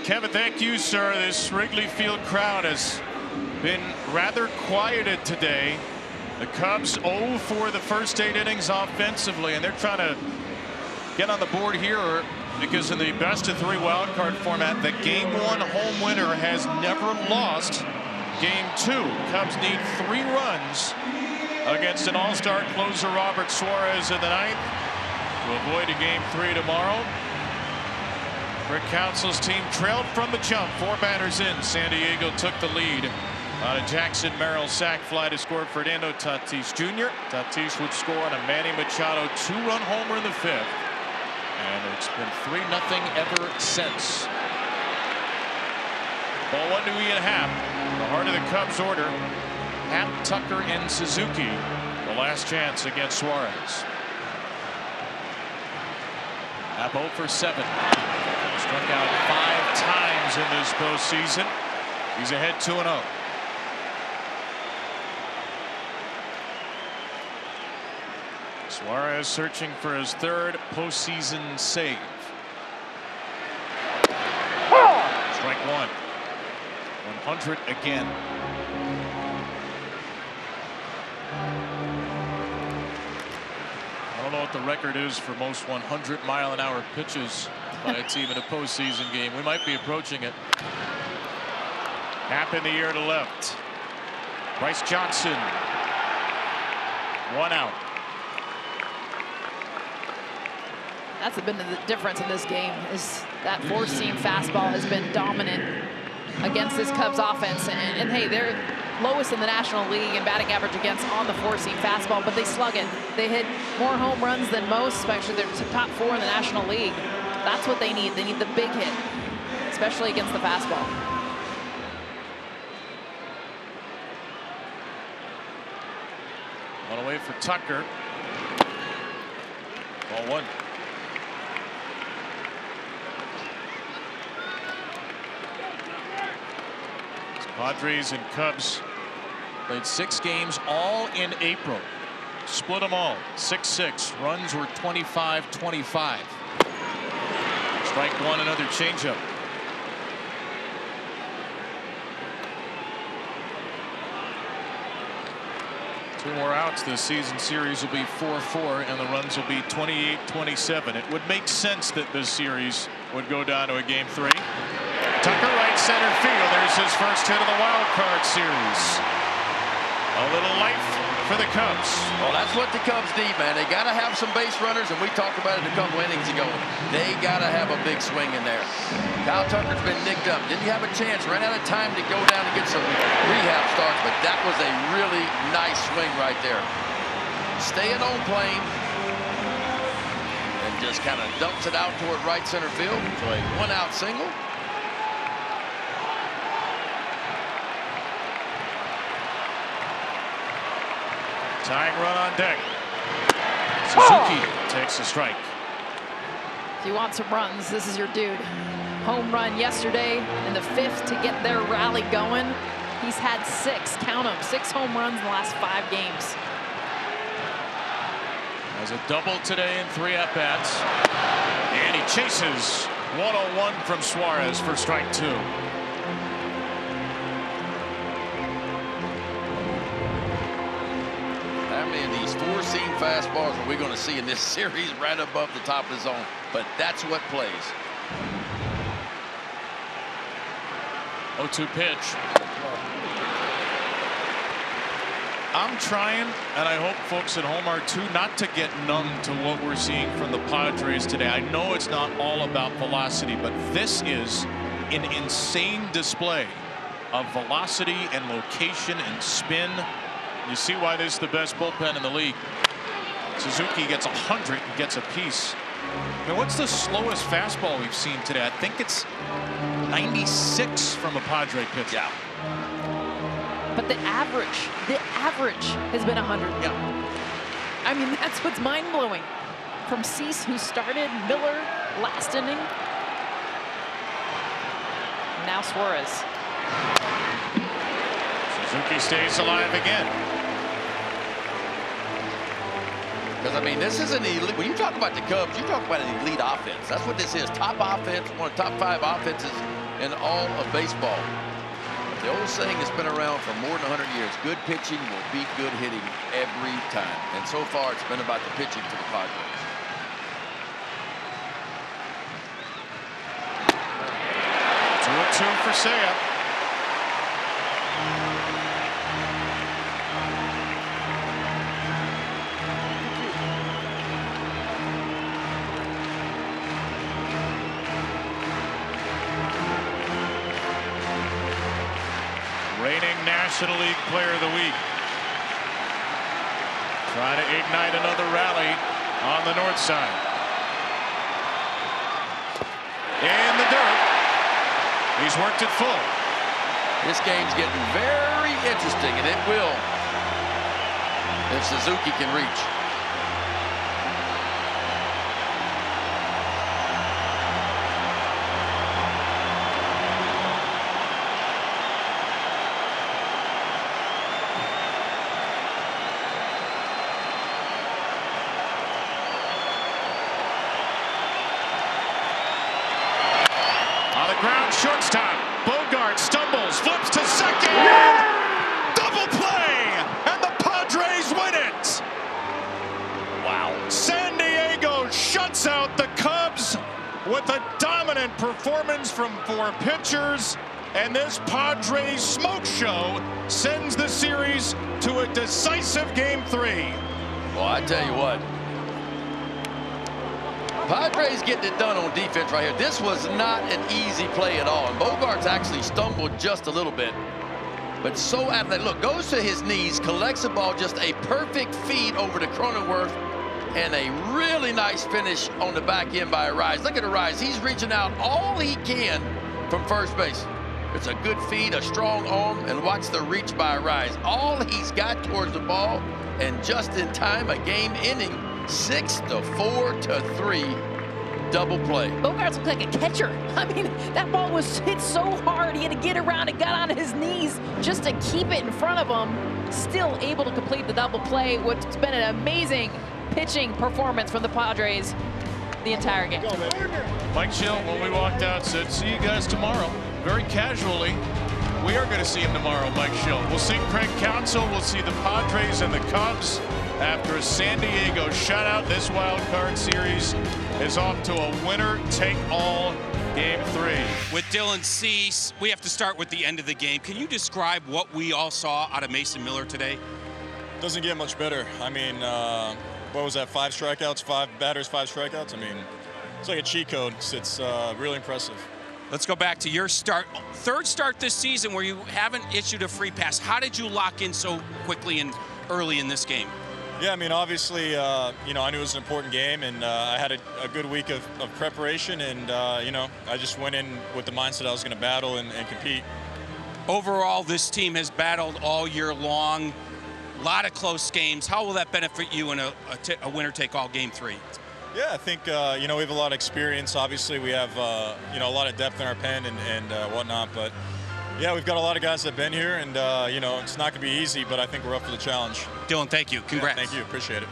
Kevin, thank you, sir. This Wrigley Field crowd has been rather quieted today. The Cubs 0 for the first 8 innings offensively, and they're trying to get on the board here because in the best-of-3 wild card format, the Game 1 home winner has never lost Game 2. Cubs need 3 runs against an all-star closer Robert Suarez in the 9th to avoid a Game 3 tomorrow. Rick Council's team trailed from the jump. 4 batters in. San Diego took the lead on a Jackson Merrill sac fly to score Fernando Tatis Jr. Tatis would score on a Manny Machado 2-run homer in the 5th. And it's been 3-0 ever since. Ball 1 to Ian Happ. The heart of the Cubs order. Happ, Tucker, and Suzuki. The last chance against Suarez. Happ 0 for 7. Struck out 5 times in this postseason. He's ahead 2-0. Suarez searching for his 3rd postseason save. Strike 1. 100 again. I don't know what the record is for most 100-mile-an-hour pitches by a team in a postseason game. We might be approaching it. Happ in the air to left. Bryce Johnson. 1 out. That's been the difference in this game, is that 4-seam fastball has been dominant against this Cubs offense. And hey, they're lowest in the National League in batting average against on the 4-seam fastball, but they slug it. They hit more home runs than most, especially they're top 4 in the National League. That's what they need. They need the big hit, especially against the fastball. One away for Tucker. Ball 1. Padres and Cubs played 6 games all in April. Split them all 6-6. Runs were 25-25. Strike 1, another changeup. Two more outs. The season series will be 4-4 and the runs will be 28-27. It would make sense that this series would go down to a Game 3. Tucker, right center field. There's his first hit of the wild card series. A little life for the Cubs. Well, that's what the Cubs need, man. They got to have some base runners, and we talked about it a couple innings ago. They got to have a big swing in there. Kyle Tucker's been nicked up. Didn't have a chance. Ran out of time to go down and get some rehab starts, but that was a really nice swing right there. Staying on plane and just kind of dumps it out toward right center field. So a 1-out single. Tying run on deck. Suzuki takes a strike. If you want some runs, this is your dude. Home run yesterday in the 5th to get their rally going. He's had 6, count them, 6 home runs in the last 5 games. Has a double today and 3 at-bats. And he chases 101 from Suarez for strike 2. These 4-seam fastballs are we going to see in this series right above the top of the zone, but that's what plays. 0-2 pitch. I'm trying, and I hope folks at home are too, not to get numb to what we're seeing from the Padres today. I know it's not all about velocity, but this is an insane display of velocity and location and spin. You see why this is the best bullpen in the league. Suzuki gets 100 and gets a piece. I mean, what's the slowest fastball we've seen today? I think it's 96 from a Padre pitcher. Yeah. But the average has been 100. Yeah. I mean, that's what's mind-blowing. From Cease, who started, Miller last inning. Now Suarez. Suzuki stays alive again. Because, I mean, this is an elite. When you talk about the Cubs, you talk about an elite offense. That's what this is. Top offense, one of the top 5 offenses in all of baseball. The old saying that's been around for more than 100 years, good pitching will beat good hitting every time. And so far, it's been about the pitching for the Padres. Two for Seiya. Reigning National League Player of the Week. Trying to ignite another rally on the north side. In the dirt. He's worked it full. This game's getting very interesting, and it will if Suzuki can reach. Ground shortstop. Bogart stumbles, flips to second. Yeah! Double play, and the Padres win it. Wow. San Diego shuts out the Cubs with a dominant performance from 4 pitchers, and this Padres smoke show sends the series to a decisive Game 3. Well, I tell you what. Padres getting it done on defense right here. This was not an easy play at all. And Bogart's actually stumbled just a little bit. But so athletic. Look, goes to his knees, collects the ball, just a perfect feed over to Cronenworth, and a really nice finish on the back end by Arise. Look at Arise. He's reaching out all he can from first base. It's a good feed, a strong arm, and watch the reach by Arise. All he's got towards the ball, and just in time, a game ending 6-4-3 double play. Bogarts looked like a catcher. I mean, that ball was hit so hard. He had to get around and got on his knees just to keep it in front of him. Still able to complete the double play. What's been an amazing pitching performance from the Padres the entire game. Mike Schill, when we walked out, said, "See you guys tomorrow." Very casually, we are going to see him tomorrow, Mike Schill. We'll see Craig Counsell. We'll see the Padres and the Cubs. After a San Diego shutout, this wild card series is off to a winner-take-all Game 3. With Dylan Cease, we have to start with the end of the game. Can you describe what we all saw out of Mason Miller today? Doesn't get much better. I mean, what was that, 5 strikeouts, 5 batters, 5 strikeouts? I mean, it's like a cheat code. It's really impressive. Let's go back to your start. Third start this season where you haven't issued a free pass. How did you lock in so quickly and early in this game? Yeah, I mean, obviously, you know, I knew it was an important game, and I had a good week of preparation, and, you know, I just went in with the mindset I was going to battle and compete. Overall, this team has battled all year long. A lot of close games. How will that benefit you in a winner-take-all Game 3? Yeah, I think, you know, we have a lot of experience. Obviously, we have, you know, a lot of depth in our pen and whatnot, but yeah, we've got a lot of guys that have been here, and, you know, it's not going to be easy, but I think we're up for the challenge. Dylan, thank you. Congrats. Yeah, thank you. Appreciate it.